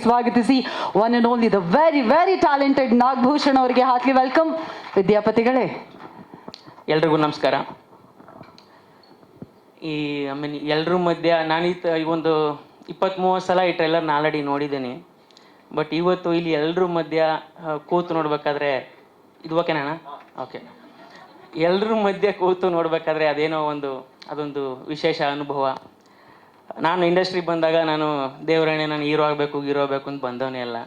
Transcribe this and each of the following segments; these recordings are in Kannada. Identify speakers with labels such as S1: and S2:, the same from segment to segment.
S1: ಸ್ವಾಗತಿಸಿ one and only the very very talented Nagabhushan ಅವರಿಗೆ ಹಾರ್ಟ್ಲಿ ವೆಲ್ಕಮ್. ವಿದ್ಯಾಪತಿಗಳೇ,
S2: ಎಲ್ರಿಗೂ ನಮಸ್ಕಾರ. ಎಲ್ರ ಮಧ್ಯ ನಾನು ಈ ಒಂದು 20-30 ಸಲ ಈ ಟ್ರೈಲರ್ನ ಆಲ್ರೆಡಿ ನೋಡಿದ್ದೀನಿ. ಬಟ್ ಇವತ್ತು ಇಲ್ಲಿ ಎಲ್ರ ಮಧ್ಯ ಕೂತು ನೋಡ್ಬೇಕಾದ್ರೆ ಇದು ಓಕೆನಾ? ಓಕೆ. ಎಲ್ರ ಮಧ್ಯೆ ಕೂತು ನೋಡ್ಬೇಕಾದ್ರೆ ಅದೊಂದು ವಿಶೇಷ ಅನುಭವ. ನಾನು ಇಂಡಸ್ಟ್ರಿಗೆ ಬಂದಾಗ ನಾನು ದೇವರಾಣೆ ನಾನು ಹೀರೋ ಆಗಬೇಕು ಅಂತ ಬಂದವನೇ ಅಲ್ಲ.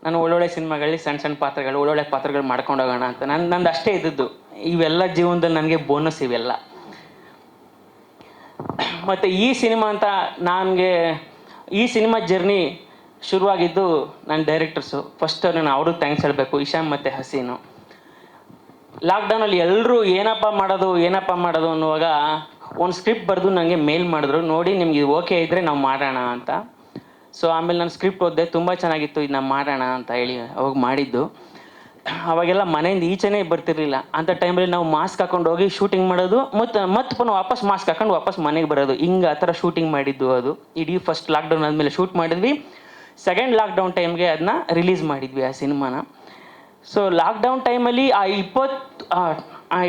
S2: ನಾನು ಒಳ್ಳೊಳ್ಳೆ ಸಿನಿಮಾಗಳಲ್ಲಿ ಸಣ್ಣ ಒಳ್ಳೊಳ್ಳೆ ಪಾತ್ರಗಳು ಮಾಡ್ಕೊಂಡು ಹೋಗೋಣ ಅಂತ ನಂದು ಅಷ್ಟೇ ಇದ್ದದ್ದು. ಇವೆಲ್ಲ ಜೀವನದಲ್ಲಿ ನನಗೆ ಬೋನಸ್ ಇವೆಲ್ಲ. ಮತ್ತು ಈ ಸಿನಿಮಾ ಜರ್ನಿ ಶುರುವಾಗಿದ್ದು ನನ್ನ ಡೈರೆಕ್ಟರ್ಸು. ಫಸ್ಟ್ ನಾನು ಅವ್ರಿಗೆ ಥ್ಯಾಂಕ್ಸ್ ಹೇಳಬೇಕು, ಇಶಾಮ್ ಮತ್ತು ಹಸೀನು. ಲಾಕ್ಡೌನಲ್ಲಿ ಎಲ್ಲರೂ ಏನಪ್ಪ ಮಾಡೋದು ಅನ್ನುವಾಗ ಒಂದು ಸ್ಕ್ರಿಪ್ಟ್ ಬರೆದು ನನಗೆ ಮೇಲ್ ಮಾಡಿದ್ರು, ನೋಡಿ ನಿಮ್ಗೆ ಇದು ಓಕೆ ಇದ್ದರೆ ನಾವು ಮಾಡೋಣ ಅಂತ. ಸೊ ಆಮೇಲೆ ನಾನು ಸ್ಕ್ರಿಪ್ಟ್ ಓದಿದೆ, ತುಂಬ ಚೆನ್ನಾಗಿತ್ತು, ಇದು ನಾವು ಮಾಡೋಣ ಅಂತ ಹೇಳಿ ಅವಾಗ ಮಾಡಿದ್ದು. ಅವಾಗೆಲ್ಲ ಮನೆಯಿಂದ ಈಚೆನೇ ಬರ್ತಿರ್ಲಿಲ್ಲ. ಅಂಥ ಟೈಮಲ್ಲಿ ನಾವು ಮಾಸ್ಕ್ ಹಾಕೊಂಡು ಹೋಗಿ ಶೂಟಿಂಗ್ ಮಾಡೋದು, ಮತ್ತು ಪುನಃ ವಾಪಸ್ ಮಾಸ್ಕ್ ಹಾಕೊಂಡು ವಾಪಸ್ ಮನೆಗೆ ಬರೋದು, ಹಿಂಗೆ ಆ ಥರ ಶೂಟಿಂಗ್ ಮಾಡಿದ್ದು. ಅದು ಇಡೀ ಫಸ್ಟ್ ಲಾಕ್ಡೌನ್ ಆದಮೇಲೆ ಶೂಟ್ ಮಾಡಿದ್ವಿ. ಸೆಕೆಂಡ್ ಲಾಕ್ಡೌನ್ ಟೈಮ್ಗೆ ಅದನ್ನ ರಿಲೀಸ್ ಮಾಡಿದ್ವಿ ಆ ಸಿನಿಮಾನ. ಸೊ ಲಾಕ್ಡೌನ್ ಟೈಮಲ್ಲಿ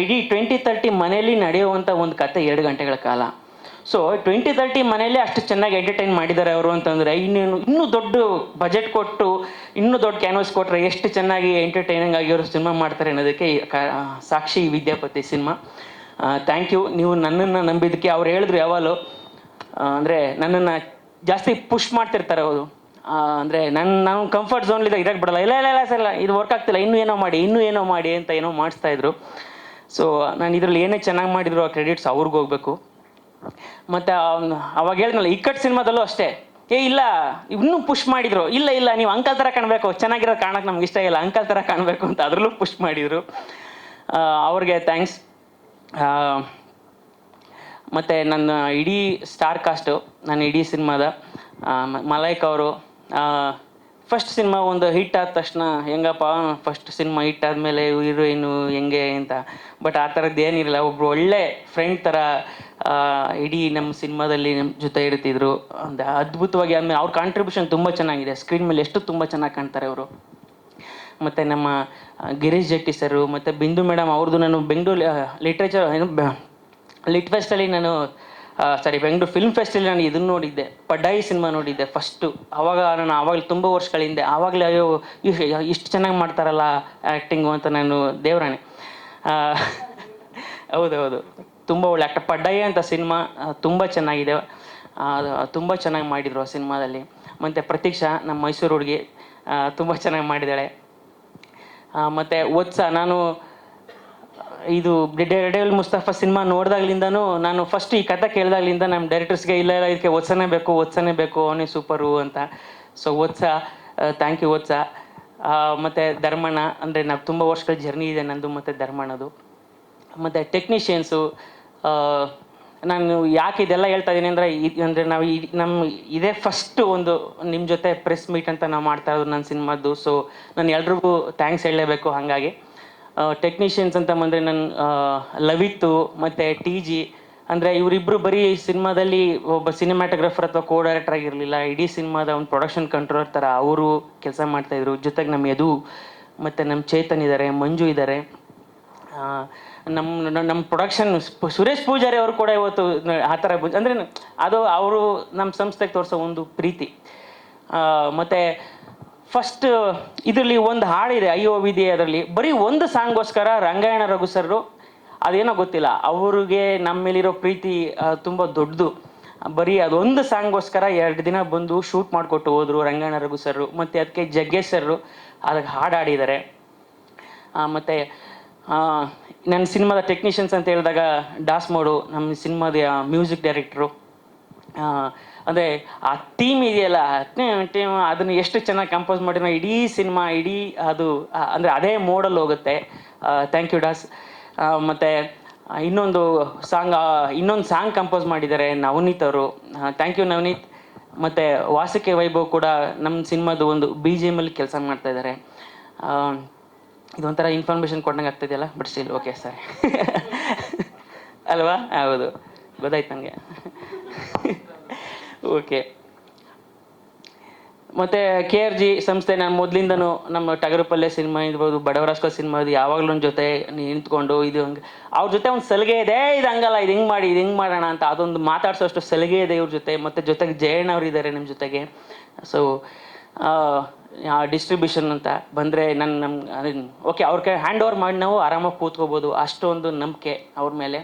S2: ಇಡೀ 20-30 ಮನೆಯಲ್ಲಿ ನಡೆಯುವಂಥ ಒಂದು ಕತೆ 2 ಗಂಟೆಗಳ ಕಾಲ. ಸೊ 20-30 ಮನೆಯಲ್ಲಿ ಅಷ್ಟು ಚೆನ್ನಾಗಿ ಎಂಟರ್ಟೈನ್ ಮಾಡಿದ್ದಾರೆ ಅವರು ಅಂತಂದರೆ ಇನ್ನೂ ದೊಡ್ಡ ಬಜೆಟ್ ಕೊಟ್ಟು ಇನ್ನೂ ದೊಡ್ಡ ಕ್ಯಾನ್ವಸ್ ಕೊಟ್ಟರೆ ಎಷ್ಟು ಚೆನ್ನಾಗಿ ಎಂಟರ್ಟೈನಿಂಗ್ ಆಗಿ ಅವರು ಸಿನಿಮಾ ಮಾಡ್ತಾರೆ ಅನ್ನೋದಕ್ಕೆ ಸಾಕ್ಷಿ ವಿದ್ಯಾಪತಿ ಸಿನಿಮಾ. Thank you. ನೀವು ನನ್ನನ್ನು ನಂಬಿದ್ದಕ್ಕೆ. ಅವ್ರು ಹೇಳಿದ್ರು ಯಾವಾಗಲೂ ಅಂದರೆ ನನ್ನನ್ನು ಜಾಸ್ತಿ ಪುಷ್ ಮಾಡ್ತಿರ್ತಾರೆ ಅವರು. ಅಂದರೆ ನಾನು ಕಂಫರ್ಟ್ ಝೋನ್ಲಿದ್ದ ಇರೋಕ್ಕೆ ಬಿಡಲ್ಲ. ಇಲ್ಲ ಸರ್, ಇದು ವರ್ಕ್ ಆಗ್ತಿಲ್ಲ, ಇನ್ನೂ ಏನೋ ಮಾಡಿ ಅಂತ ಏನೋ ಮಾಡಿಸ್ತಾಯಿದ್ರು. ಸೊ ನಾನು ಇದರಲ್ಲಿ ಏನೇ ಚೆನ್ನಾಗಿ ಮಾಡಿದ್ರು ಆ ಕ್ರೆಡಿಟ್ಸ್ ಅವ್ರಿಗೆ ಹೋಗಬೇಕು. ಮತ್ತು ಅವಾಗ ಹೇಳಿದ್ನಲ್ಲ, ಇಕ್ಕಟ್ಟು ಸಿನಿಮಾದಲ್ಲೂ ಅಷ್ಟೇ, ಇಲ್ಲ ಇನ್ನೂ ಪುಷ್ ಮಾಡಿದರು. ಇಲ್ಲ ನೀವು ಅಂಕಲ್ ಥರ ಕಾಣಬೇಕು, ಚೆನ್ನಾಗಿರೋದು ಕಾಣಕ್ಕೆ ನಮ್ಗೆ ಇಷ್ಟ ಇಲ್ಲ, ಅಂಕಲ್ ಥರ ಕಾಣಬೇಕು ಅಂತ ಅದರಲ್ಲೂ ಪುಷ್ ಮಾಡಿದರು. ಅವ್ರಿಗೆ ಥ್ಯಾಂಕ್ಸ್. ಮತ್ತು ನನ್ನ ಇಡೀ ಸ್ಟಾರ್ ಕಾಸ್ಟು, ನನ್ನ ಇಡೀ ಸಿನಿಮಾದ ಮಲೈಕ್ ಅವರು ಫಸ್ಟ್ ಸಿನಿಮಾ ಒಂದು ಹಿಟ್ ಆದ ತಕ್ಷಣ ಹೆಂಗಪ್ಪ ಫಸ್ಟ್ ಸಿನಿಮಾ ಹಿಟ್ ಆದಮೇಲೆ ಹೀರೋಯಿನು ಹೆಂಗೆ ಅಂತ. ಬಟ್ ಆ ಥರದ್ದು ಏನಿರಲಿಲ್ಲ. ಒಬ್ಬರು ಒಳ್ಳೆ ಫ್ರೆಂಡ್ ಥರ ಇಡೀ ನಮ್ಮ ಸಿನಿಮಾದಲ್ಲಿ ನಮ್ಮ ಜೊತೆ ಇರ್ತಿದ್ರು. ಒಂದು ಅದ್ಭುತವಾಗಿ. ಆದಮೇಲೆ ಅವ್ರ ಕಾಂಟ್ರಿಬ್ಯೂಷನ್ ತುಂಬ ಚೆನ್ನಾಗಿದೆ. ಸ್ಕ್ರೀನ್ ಮೇಲೆ ತುಂಬ ಚೆನ್ನಾಗಿ ಕಾಣ್ತಾರೆ ಅವರು. ಮತ್ತು ನಮ್ಮ ಗಿರೀಶ್ ಜೆಟ್ಟಿ ಸರು ಮತ್ತು ಬಿಂದು ಮೇಡಮ್ ಅವ್ರದ್ದು ನಾನು ಬೆಂಗಳೂರು ಲಿಟ್ ಫೆಸ್ಟಲ್ಲಿ ಬೆಂಗಳೂರು ಫಿಲ್ಮ್ ಫೆಸ್ಟಲ್ಲಿ ನಾನು ಇದನ್ನು ನೋಡಿದ್ದೆ, ಪಡ್ಡಾಯಿ ಸಿನಿಮಾ ನೋಡಿದ್ದೆ ಫಸ್ಟು. ಆವಾಗಲೇ ತುಂಬ ವರ್ಷಗಳ ಹಿಂದೆ. ಆವಾಗಲೇ ಅಯ್ಯೋ ಇಷ್ಟು ಚೆನ್ನಾಗಿ ಮಾಡ್ತಾರಲ್ಲ ಆ್ಯಕ್ಟಿಂಗು ಅಂತ ನಾನು ದೇವರಾಣೆ. ಹೌದು, ತುಂಬ ಒಳ್ಳೆ ಆ್ಯಕ್ಟರ್. ಪಡ್ಡಾಯಿ ಅಂತ ಸಿನಿಮಾ ತುಂಬ ಚೆನ್ನಾಗಿದೆ, ತುಂಬ ಚೆನ್ನಾಗಿ ಮಾಡಿದರು ಆ ಸಿನಿಮಾದಲ್ಲಿ. ಮತ್ತು ಪ್ರತೀಕ್ಷಾ ನಮ್ಮ ಮೈಸೂರು ಹುಡುಗಿ ತುಂಬ ಚೆನ್ನಾಗಿ ಮಾಡಿದ್ದಾಳೆ. ಮತ್ತು ನಾನು ಇದು ಡೆಡೆಲ್ ಮುಸ್ತಫಾ ಸಿನಿಮಾ ನೋಡಿದಾಗ್ಲಿಂದನೂ ನಾನು ಫಸ್ಟ್ ಈ ಕಥೆ ಕೇಳಿದಾಗ್ಲಿಂದ ನಮ್ಮ ಡೈರೆಕ್ಟರ್ಸ್ಗೆ ಇಲ್ಲ ಇದಕ್ಕೆ ಓದ್ಸನೇ ಬೇಕು ಅವನೇ ಸೂಪರು ಅಂತ. ಸೊ ಥ್ಯಾಂಕ್ ಯು ಓದ್ಸ. ಮತ್ತು ಧರ್ಮಣ್ಣ, ಅಂದರೆ ನಾವು ತುಂಬ ವರ್ಷಗಳ ಜರ್ನಿ ಇದೆ ನಂದು ಮತ್ತು ಧರ್ಮಣ್ಣದು. ಮತ್ತು ಟೆಕ್ನಿಷಿಯನ್ಸು, ನಾನು ಯಾಕೆ ಇದೆಲ್ಲ ಹೇಳ್ತಾ ಇದ್ದೀನಿ ಅಂದರೆ ನಾವು ಇದೇ ಫಸ್ಟು ಒಂದು ನಿಮ್ಮ ಜೊತೆ ಪ್ರೆಸ್ ಮೀಟ್ ಅಂತ ನಾವು ಮಾಡ್ತಾ ಇರೋದು ನನ್ನ ಸಿನಿಮಾದ್ದು. ಸೊ ನಾನು ಎಲ್ರಿಗೂ ಥ್ಯಾಂಕ್ಸ್ ಹೇಳಲೇಬೇಕು. ಹಾಗಾಗಿ ಟೆಕ್ನಿಷಿಯನ್ಸ್ ಅಂತ ಬಂದರೆ ನನ್ನ ಲವಿತ್ತು ಮತ್ತು TG, ಅಂದರೆ ಇವರಿಬ್ಬರು ಬರೀ ಸಿನಿಮಾದಲ್ಲಿ ಒಬ್ಬ ಸಿನಿಮ್ಯಾಟೋಗ್ರಫರ್ ಅಥವಾ ಕೋ ಡೈರೆಕ್ಟರ್ ಆಗಿರಲಿಲ್ಲ, ಇಡೀ ಸಿನಿಮಾದ ಒಂದು ಪ್ರೊಡಕ್ಷನ್ ಕಂಟ್ರೋಲರ್ ಥರ ಅವರು ಕೆಲಸ ಮಾಡ್ತಾಯಿದ್ರು. ಜೊತೆಗೆ ನಮ್ಮ ಯದು ಮತ್ತು ನಮ್ಮ ಚೇತನ್ ಇದ್ದಾರೆ, ಮಂಜು ಇದ್ದಾರೆ. ನಮ್ಮ ಪ್ರೊಡಕ್ಷನ್ ಸುರೇಶ್ ಪೂಜಾರಿ ಅವರು ಕೂಡ ಇವತ್ತು ಆ ಥರ ಅಂದರೆ ಅದು ಅವರು ನಮ್ಮ ಸಂಸ್ಥೆಗೆ ತೋರಿಸೋ ಒಂದು ಪ್ರೀತಿ. ಮತ್ತು ಫಸ್ಟ್ ಇದರಲ್ಲಿ ಒಂದು ಹಾಡಿದೆ ಅಯ್ಯೋ ವಿಧಿ, ಅದರಲ್ಲಿ ಬರೀ ಒಂದು ಸಾಂಗ್ಗೋಸ್ಕರ ರಂಗಾಯಣ ರಘು ಸರ್ರು ಅದೇನೋ ಗೊತ್ತಿಲ್ಲ, ಅವ್ರಿಗೆ ನಮ್ಮ ಮೇಲಿರೋ ಪ್ರೀತಿ ತುಂಬ ದೊಡ್ಡದು. ಬರೀ ಅದೊಂದು ಸಾಂಗ್ಗೋಸ್ಕರ 2 ದಿನ ಬಂದು ಶೂಟ್ ಮಾಡಿಕೊಟ್ಟು ಹೋದರು ರಂಗಾಯಣ ರಘು ಸರ್ರು. ಮತ್ತು ಅದಕ್ಕೆ ಜಗ್ಗೇಶ್ ಸರ್ರು ಅದಕ್ಕೆ ಹಾಡಿದ್ದಾರೆ. ಮತ್ತು ನನ್ನ ಸಿನಿಮಾದ ಟೆಕ್ನಿಷಿಯನ್ಸ್ ಅಂತ ಹೇಳಿದಾಗ ಡಾಸ್ ಮೋಡು ನಮ್ಮ ಸಿನಿಮಾದ ಮ್ಯೂಸಿಕ್ ಡೈರೆಕ್ಟ್ರು. ಅಂದರೆ ಆ ಥೀಮ್ ಇದೆಯಲ್ಲ, ಟೀಮ್ ಅದನ್ನು ಎಷ್ಟು ಚೆನ್ನಾಗಿ ಕಂಪೋಸ್ ಮಾಡಿರೋ ಇಡೀ ಸಿನಿಮಾ ಅದು ಅಂದರೆ ಅದೇ ಮೋಡಲ್ಲಿ ಹೋಗುತ್ತೆ. ಥ್ಯಾಂಕ್ ಯು ಡಾಸ್. ಮತ್ತು ಇನ್ನೊಂದು ಸಾಂಗ್ ಕಂಪೋಸ್ ಮಾಡಿದ್ದಾರೆ ನವನೀತ್ ಅವರು. Thank you Navneeth. ಮತ್ತು ವಾಸುಕಿ ವೈಭವ್ ಕೂಡ ನಮ್ಮ ಸಿನಿಮಾದು ಒಂದು BGM ಅಲ್ಲಿ ಕೆಲಸ ಮಾಡ್ತಾಯಿದ್ದಾರೆ. ಇದೊಂಥರ ಇನ್ಫಾರ್ಮೇಷನ್ ಕೊಟ್ಟಂಗೆ ಆಗ್ತಿದೆಯಲ್ಲ, ಬಟ್ ಸ್ಟಿಲ್ ಓಕೆ ಸರ್ ಅಲ್ವಾ? ಹೌದು, ಗೊತ್ತಾಯ್ತು ನನಗೆ. ಓಕೆ. ಮತ್ತು KRG ಸಂಸ್ಥೆ ನಾನು ಮೊದಲಿಂದನೂ ನಮ್ಮ ಟಗರುಪಲ್ಲೆ ಸಿನಿಮಾ ಇರ್ಬೋದು, ಬಡವರಾಸ್ಕೋ ಸಿನಿಮಾ ಇದು ಯಾವಾಗಲೂ ನನ್ನ ಜೊತೆ ನಿಂತ್ಕೊಂಡು ಇದು ಹಂಗೆ ಅವ್ರ ಜೊತೆ ಒಂದು ಸಲಿಗೆ ಇದೆ, ಇದು ಹಂಗಲ್ಲ, ಇದು ಹಿಂಗೆ ಮಾಡಿ, ಇದು ಹಿಂಗೆ ಮಾಡೋಣ ಅಂತ ಅದೊಂದು ಮಾತಾಡ್ಸೋಷ್ಟು ಸಲಿಗೆ ಇದೆ ಇವ್ರ ಜೊತೆ. ಮತ್ತು ಜೊತೆಗೆ ಜಯಣ್ಣ ಅವ್ರು ಇದ್ದಾರೆ ನಿಮ್ಮ ಜೊತೆಗೆ. ಸೊ ಡಿಸ್ಟ್ರಿಬ್ಯೂಷನ್ ಅಂತ ಬಂದರೆ ಓಕೆ ಅವ್ರ ಕೈ ಹ್ಯಾಂಡ್ ಓವರ್ ಮಾಡಿ ನಾವು ಆರಾಮಾಗಿ ಕೂತ್ಕೋಬೋದು, ಅಷ್ಟೊಂದು ನಂಬಿಕೆ ಅವ್ರ ಮೇಲೆ.